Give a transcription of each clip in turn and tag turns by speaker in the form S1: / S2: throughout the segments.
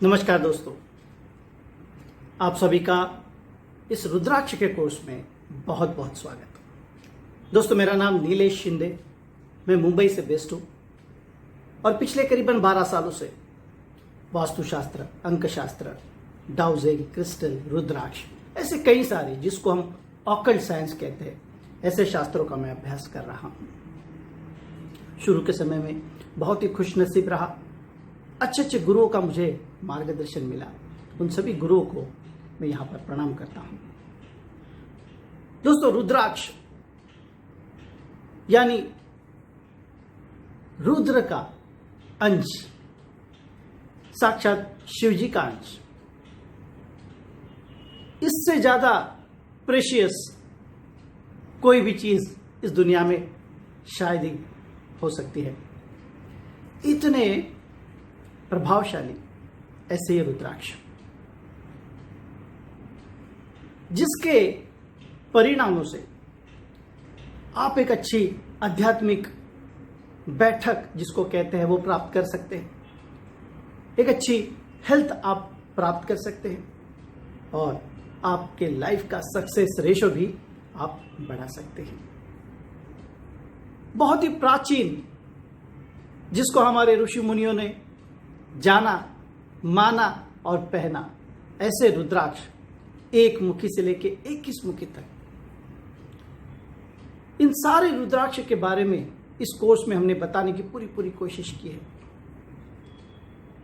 S1: नमस्कार दोस्तों, आप सभी का इस रुद्राक्ष के कोर्स में बहुत बहुत स्वागत। दोस्तों, मेरा नाम नीलेश शिंदे, मैं मुंबई से बेस्ड हूँ और पिछले करीबन 12 सालों से वास्तुशास्त्र, अंकशास्त्र, डाउजिंग, क्रिस्टल, रुद्राक्ष, ऐसे कई सारे जिसको हम ऑकल्ट साइंस कहते हैं, ऐसे शास्त्रों का मैं अभ्यास कर रहा हूँ। शुरू के समय में बहुत ही खुशनसीब रहा, अच्छे अच्छे गुरुओं का मुझे मार्गदर्शन मिला। उन सभी गुरुओं को मैं यहाँ पर प्रणाम करता हूँ। दोस्तों, रुद्राक्ष यानी रुद्र का अंश, साक्षात शिव जी का अंश, इससे ज्यादा प्रेशियस कोई भी चीज इस दुनिया में शायद ही हो सकती है। इतने प्रभावशाली ऐसे ये रुद्राक्ष, जिसके परिणामों से आप एक अच्छी आध्यात्मिक बैठक जिसको कहते हैं वो प्राप्त कर सकते हैं, एक अच्छी हेल्थ आप प्राप्त कर सकते हैं और आपके लाइफ का सक्सेस रेशो भी आप बढ़ा सकते हैं। बहुत ही प्राचीन, जिसको हमारे ऋषि मुनियों ने जाना, माना और पहना, ऐसे रुद्राक्ष एक मुखी से लेके 21 मुखी तक, इन सारे रुद्राक्ष के बारे में इस कोर्स में हमने बताने की पूरी कोशिश की है।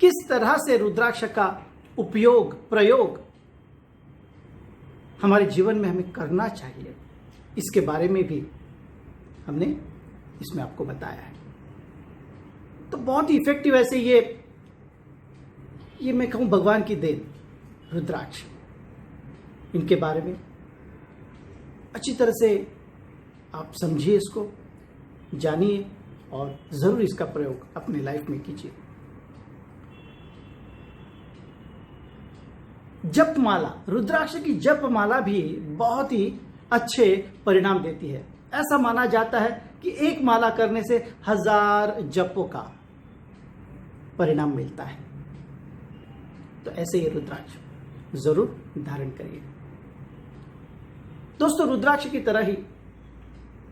S1: किस तरह से रुद्राक्ष का उपयोग, प्रयोग हमारे जीवन में हमें करना चाहिए, इसके बारे में भी हमने इसमें आपको बताया है। तो बहुत ही इफेक्टिव ऐसे ये मैं कहूं भगवान की देन रुद्राक्ष, इनके बारे में अच्छी तरह से आप समझिए, इसको जानिए और जरूर इसका प्रयोग अपनी लाइफ में कीजिए। जपमाला, रुद्राक्ष की जपमाला भी बहुत ही अच्छे परिणाम देती है। ऐसा माना जाता है कि एक माला करने से 1000 जपों का परिणाम मिलता है। तो ऐसे ये रुद्राक्ष जरूर धारण करिए। दोस्तों, रुद्राक्ष की तरह ही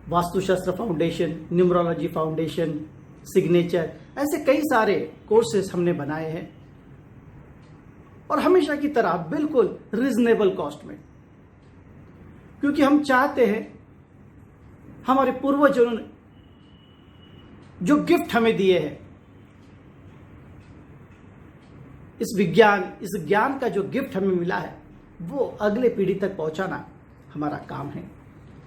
S1: वास्तुशास्त्र फाउंडेशन, न्यूमरोलॉजी फाउंडेशन, सिग्नेचर, ऐसे कई सारे कोर्सेस हमने बनाए हैं और हमेशा की तरह बिल्कुल रीजनेबल कॉस्ट में, क्योंकि हम चाहते हैं हमारे पूर्वजों ने जो गिफ्ट हमें दिए हैं, इस ज्ञान का जो गिफ्ट हमें मिला है, वो अगले पीढ़ी तक पहुंचाना हमारा काम है।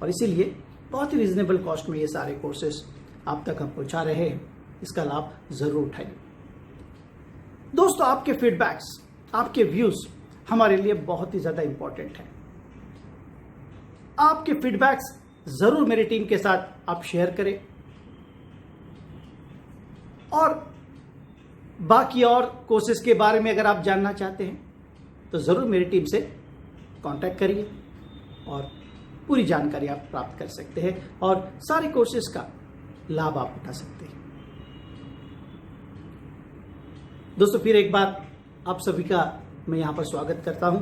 S1: और इसीलिए बहुत ही रीजनेबल कॉस्ट में ये सारे कोर्सेस आप तक हम पहुंचा रहे हैं। इसका लाभ जरूर उठाइए। दोस्तों, आपके फीडबैक्स, आपके व्यूज हमारे लिए बहुत ही ज्यादा इंपॉर्टेंट है। आपके फीडबैक्स जरूर मेरी टीम के साथ आप शेयर करें और बाकी और कोर्सेज के बारे में अगर आप जानना चाहते हैं तो जरूर मेरी टीम से कांटेक्ट करिए और पूरी जानकारी आप प्राप्त कर सकते हैं और सारे कोर्सेज का लाभ आप उठा सकते हैं। दोस्तों, फिर एक बार आप सभी का मैं यहां पर स्वागत करता हूं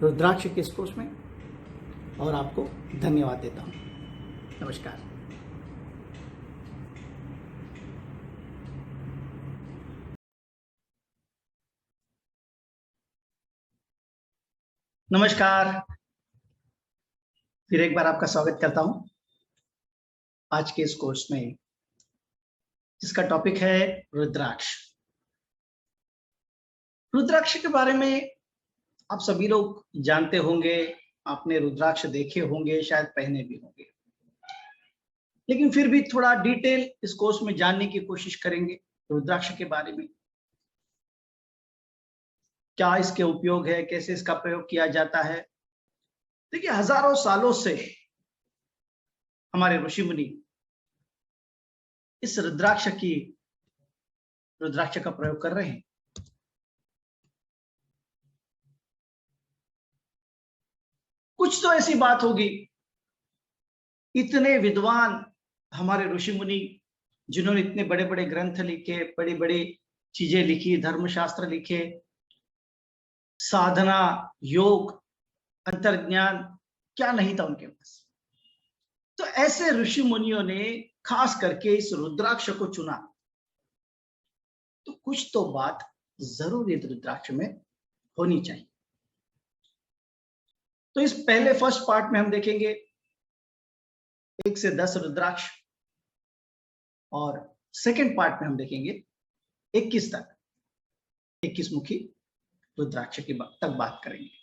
S1: रुद्राक्ष के इस कोर्स में और आपको धन्यवाद देता हूं। नमस्कार। नमस्कार, फिर एक बार आपका स्वागत करता हूं आज के इस कोर्स में, जिसका टॉपिक है रुद्राक्ष। रुद्राक्ष के बारे में आप सभी लोग जानते होंगे, आपने रुद्राक्ष देखे होंगे, शायद पहने भी होंगे, लेकिन फिर भी थोड़ा डिटेल इस कोर्स में जानने की कोशिश करेंगे रुद्राक्ष के बारे में। क्या इसके उपयोग है, कैसे इसका प्रयोग किया जाता है। देखिए, हजारों सालों से हमारे ऋषि मुनि इस रुद्राक्ष का प्रयोग कर रहे हैं। कुछ तो ऐसी बात होगी, इतने विद्वान हमारे ऋषि मुनि जिन्होंने इतने बड़े बड़े ग्रंथ लिखे, बड़ी बड़ी चीजें लिखी, धर्मशास्त्र लिखे, साधना, योग, अंतर्ज्ञान, क्या नहीं था उनके पास। तो ऐसे ऋषि मुनियों ने खास करके इस रुद्राक्ष को चुना। तो कुछ तो बात जरूर इस रुद्राक्ष में होनी चाहिए। तो इस पहले फर्स्ट पार्ट में हम देखेंगे 1 से 10 रुद्राक्ष, और सेकंड पार्ट में हम देखेंगे 21 तक, 21 मुखी रुद्राक्ष की तक बात करेंगे।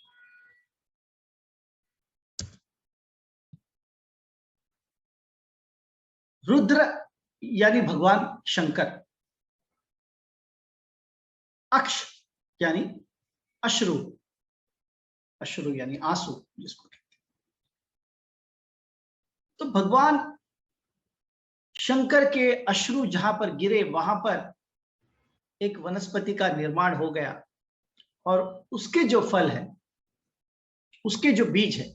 S1: रुद्र यानी भगवान शंकर, अक्ष यानी अश्रु, अश्रु यानी आंसू जिसको कहते हैं। तो भगवान शंकर के अश्रु जहां पर गिरे वहां पर एक वनस्पति का निर्माण हो गया, और उसके जो फल है, उसके जो बीज है,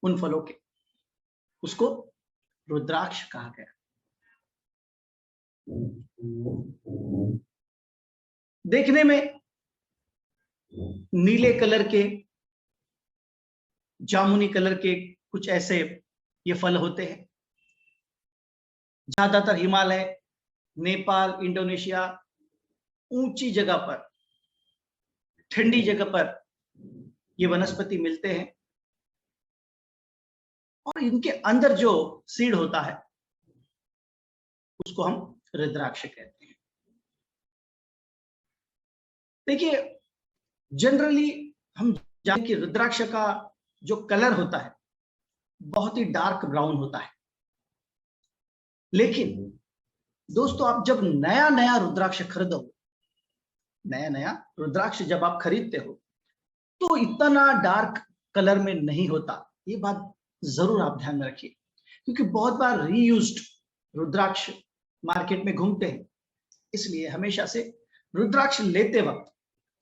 S1: उन फलों के, उसको रुद्राक्ष कहा गया। देखने में नीले कलर के, जामुनी कलर के कुछ ऐसे ये फल होते हैं। ज्यादातर हिमालय, नेपाल, इंडोनेशिया, ऊंची जगह पर, ठंडी जगह पर ये वनस्पति मिलते हैं, और इनके अंदर जो सीड होता है उसको हम रुद्राक्ष कहते हैं। देखिए, जनरली हम जानते हैं कि रुद्राक्ष का जो कलर होता है बहुत ही डार्क ब्राउन होता है, लेकिन दोस्तों आप जब नया नया रुद्राक्ष खरीदो, नया नया रुद्राक्ष जब आप खरीदते हो तो इतना डार्क कलर में नहीं होता। ये बात जरूर आप ध्यान में रखिए, क्योंकि बहुत बार रीयूज्ड रुद्राक्ष मार्केट में घूमते हैं। इसलिए हमेशा से रुद्राक्ष लेते वक्त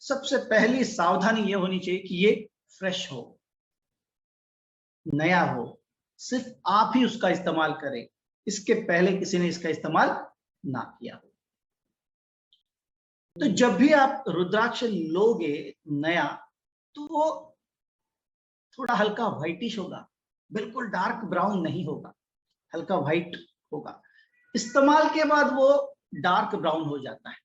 S1: सबसे पहली सावधानी ये होनी चाहिए कि ये फ्रेश हो, नया हो, सिर्फ आप ही उसका इस्तेमाल करें, इसके पहले किसी ने इसका इस्तेमाल ना किया हो। तो जब भी आप रुद्राक्ष लोगे नया, तो वो थोड़ा हल्का व्हाइटिश होगा, बिल्कुल डार्क ब्राउन नहीं होगा, हल्का व्हाइट होगा। इस्तेमाल के बाद वो डार्क ब्राउन हो जाता है।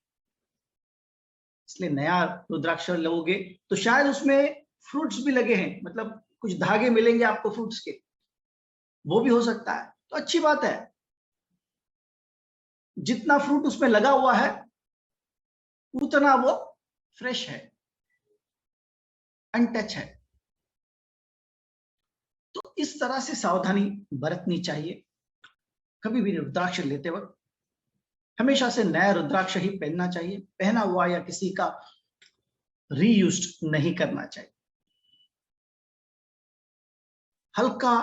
S1: इसलिए नया रुद्राक्ष लोगे तो शायद उसमें फ्रूट्स भी लगे हैं, मतलब कुछ धागे मिलेंगे आपको फ्रूट्स के, वो भी हो सकता है, तो अच्छी बात है। जितना फ्रूट उसमें लगा हुआ है उतना वो फ्रेश है, अनटच है। तो इस तरह से सावधानी बरतनी चाहिए। कभी भी रुद्राक्ष लेते वक्त हमेशा से नया रुद्राक्ष ही पहनना चाहिए, पहना हुआ या किसी का रीयूज्ड नहीं करना चाहिए। हल्का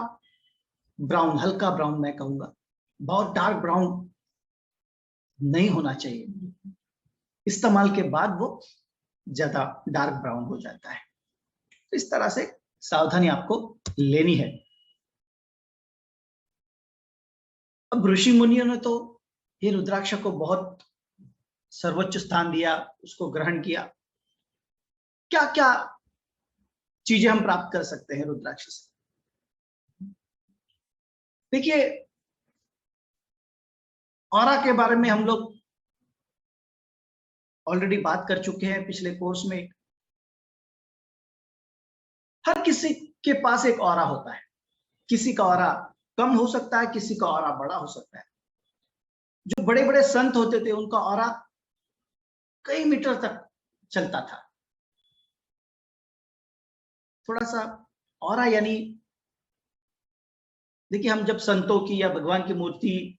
S1: ब्राउन मैं कहूंगा, बहुत डार्क ब्राउन नहीं होना चाहिए। इस्तेमाल के बाद वो ज्यादा डार्क ब्राउन हो जाता है। तो इस तरह से सावधानी आपको लेनी है। अब ऋषि मुनियों ने तो ये रुद्राक्ष को बहुत सर्वोच्च स्थान दिया, उसको ग्रहण किया। क्या क्या चीजें हम प्राप्त कर सकते हैं रुद्राक्ष से? देखिए, ऑरा के बारे में हम लोग ऑलरेडी बात कर चुके हैं पिछले कोर्स में। हर किसी के पास एक ऑरा होता है। किसी का ऑरा कम हो सकता है, किसी का ऑरा बड़ा हो सकता है। जो बड़े बड़े संत होते थे उनका ऑरा कई मीटर तक चलता था। थोड़ा सा ऑरा यानी, देखिए, हम जब संतों की या भगवान की मूर्ति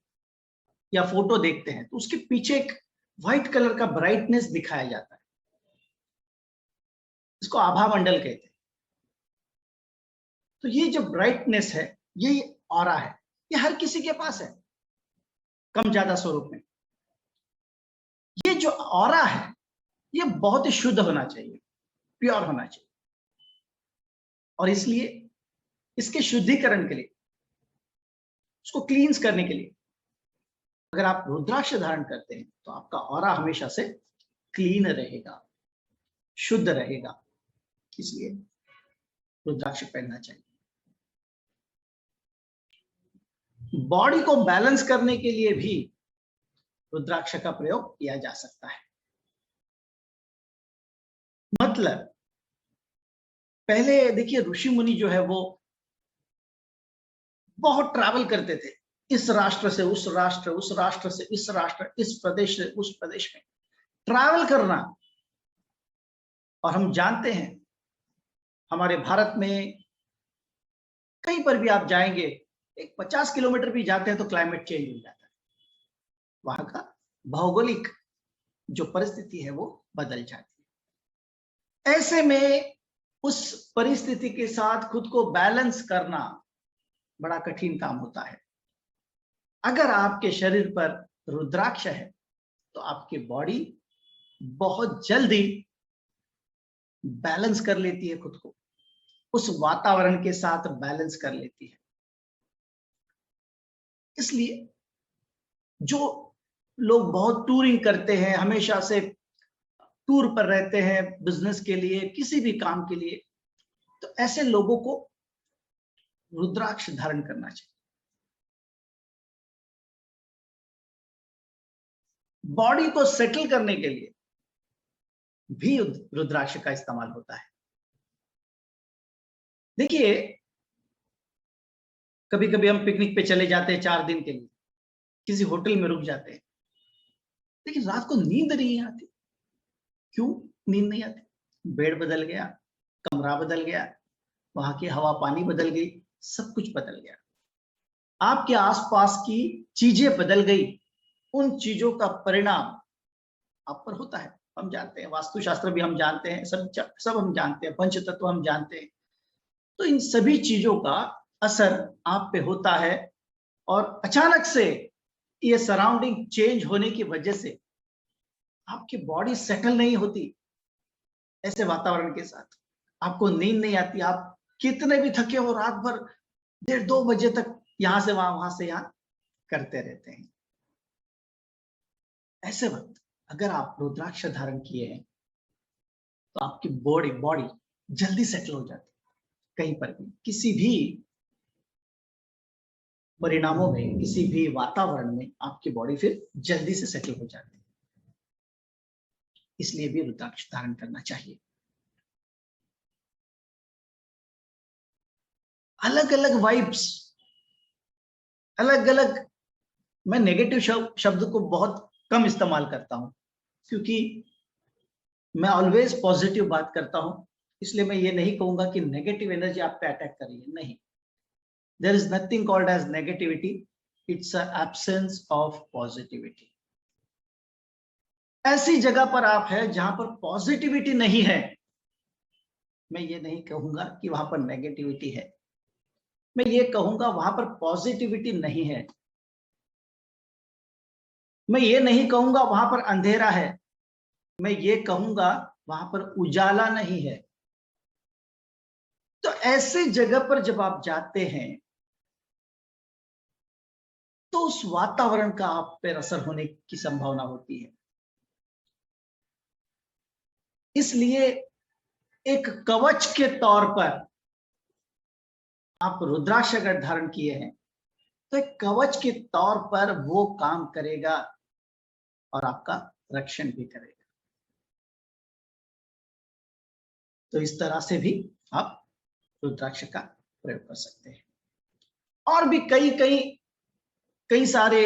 S1: या फोटो देखते हैं तो उसके पीछे एक व्हाइट कलर का ब्राइटनेस दिखाया जाता है, इसको आभा मंडल कहते हैं। तो ये जो ब्राइटनेस है, ये ऑरा है, ये हर किसी के पास है, कम ज्यादा स्वरूप में। ये जो ऑरा है ये बहुत ही शुद्ध होना चाहिए, प्योर होना चाहिए, और इसलिए इसके शुद्धिकरण के लिए, उसको क्लींस करने के लिए अगर आप रुद्राक्ष धारण करते हैं तो आपका ऑरा हमेशा से क्लीन रहेगा, शुद्ध रहेगा, इसलिए रुद्राक्ष पहनना चाहिए। बॉडी को बैलेंस करने के लिए भी रुद्राक्ष का प्रयोग किया जा सकता है। मतलब पहले देखिए ऋषि मुनि जो है वो बहुत ट्रैवल करते थे, इस राष्ट्र से उस राष्ट्र, उस राष्ट्र से इस राष्ट्र, इस प्रदेश से उस प्रदेश में ट्रैवल करना। और हम जानते हैं हमारे भारत में कहीं पर भी आप जाएंगे, एक 50 किलोमीटर भी जाते हैं तो क्लाइमेट चेंज हो जाता है, वहां का भौगोलिक जो परिस्थिति है वो बदल जाती है। ऐसे में उस परिस्थिति के साथ खुद को बैलेंस करना बड़ा कठिन काम होता है। अगर आपके शरीर पर रुद्राक्ष है तो आपकी बॉडी बहुत जल्दी बैलेंस कर लेती है, खुद को उस वातावरण के साथ बैलेंस कर लेती है। इसलिए जो लोग बहुत टूरिंग करते हैं, हमेशा से टूर पर रहते हैं बिजनेस के लिए, किसी भी काम के लिए, तो ऐसे लोगों को रुद्राक्ष धारण करना चाहिए। बॉडी को सेटल करने के लिए भी रुद्राक्ष का इस्तेमाल होता है। देखिए कभी कभी हम पिकनिक पे चले जाते हैं 4 दिन के लिए, किसी होटल में रुक जाते हैं, लेकिन रात को नींद नहीं आती। क्यों नींद नहीं आती? बेड बदल गया, कमरा बदल गया, वहां की हवा पानी बदल गई, सब कुछ बदल गया, आपके आसपास की चीजें बदल गई। उन चीजों का परिणाम आप पर होता है। हम जानते हैं, वास्तुशास्त्र भी हम जानते हैं, सब हम जानते हैं, पंच तत्व हम जानते हैं। तो इन सभी चीजों का असर आप पे होता है, और अचानक से ये सराउंडिंग चेंज होने की वजह से आपकी बॉडी सेटल नहीं होती। ऐसे वातावरण के साथ आपको नींद नहीं आती, आप कितने भी थके हो रात भर 1:30-2 बजे तक यहां से वहां से यहां करते रहते हैं। ऐसे वक्त अगर आप रुद्राक्ष धारण किए हैं तो आपकी बॉडी जल्दी सेटल हो जाती है। कहीं पर भी किसी भी परिणामों में, किसी भी वातावरण में आपकी बॉडी फिर जल्दी से सेटल हो जाती है। इसलिए भी रुद्राक्ष धारण करना चाहिए। अलग अलग वाइब्स, अलग अलग, मैं नेगेटिव शब्द को बहुत कम इस्तेमाल करता हूं, क्योंकि मैं ऑलवेज पॉजिटिव बात करता हूं। इसलिए मैं ये नहीं कहूंगा कि नेगेटिव एनर्जी आप पे अटैक कर रही है, नहीं। There is nothing called as negativity, it's a absence of positivity. ऐसी जगह पर आप है जहां पर पॉजिटिविटी नहीं है, मैं ये नहीं कहूंगा कि वहां पर नेगेटिविटी है, मैं ये कहूंगा वहां पर पॉजिटिविटी नहीं है। मैं ये नहीं कहूंगा वहां पर अंधेरा है, मैं ये कहूंगा वहां पर उजाला नहीं है। तो ऐसी जगह पर जब आप जाते हैं तो उस वातावरण का आप पर असर होने की संभावना होती है। इसलिए एक कवच के तौर पर आप रुद्राक्ष अगर धारण किए हैं तो एक कवच के तौर पर वो काम करेगा और आपका रक्षण भी करेगा। तो इस तरह से भी आप रुद्राक्ष का प्रयोग कर सकते हैं। और भी कई सारे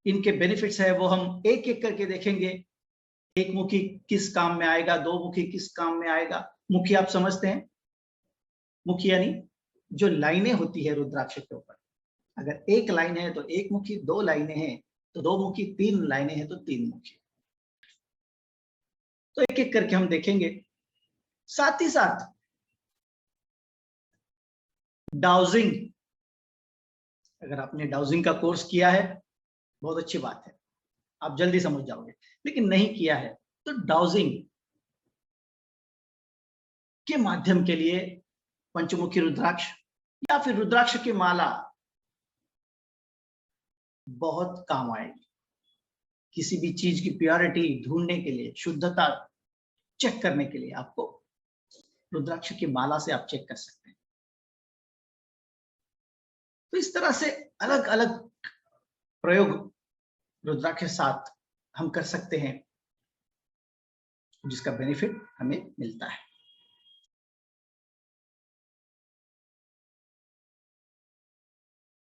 S1: इनके बेनिफिट्स है, वो हम एक एक करके देखेंगे। एक मुखी किस काम में आएगा, 2 मुखी किस काम में आएगा। मुखी आप समझते हैं, मुखी यानी जो लाइनें होती है रुद्राक्ष के ऊपर, अगर एक लाइन है तो एक मुखी, 2 लाइनें हैं तो 2 मुखी, 3 लाइनें हैं तो 3 मुखी। तो एक एक करके हम देखेंगे। साथ ही साथ डाउजिंग, अगर आपने डाउजिंग का कोर्स किया है बहुत अच्छी बात है, आप जल्दी समझ जाओगे। लेकिन नहीं किया है तो डाउजिंग के माध्यम के लिए पंचमुखी रुद्राक्ष या फिर रुद्राक्ष की माला बहुत काम आएगी। किसी भी चीज की प्योरिटी ढूंढने के लिए, शुद्धता चेक करने के लिए आपको रुद्राक्ष की माला से आप चेक कर सकते हैं। तो इस तरह से अलग अलग प्रयोग रुद्राक्ष के साथ हम कर सकते हैं, जिसका बेनिफिट हमें मिलता है।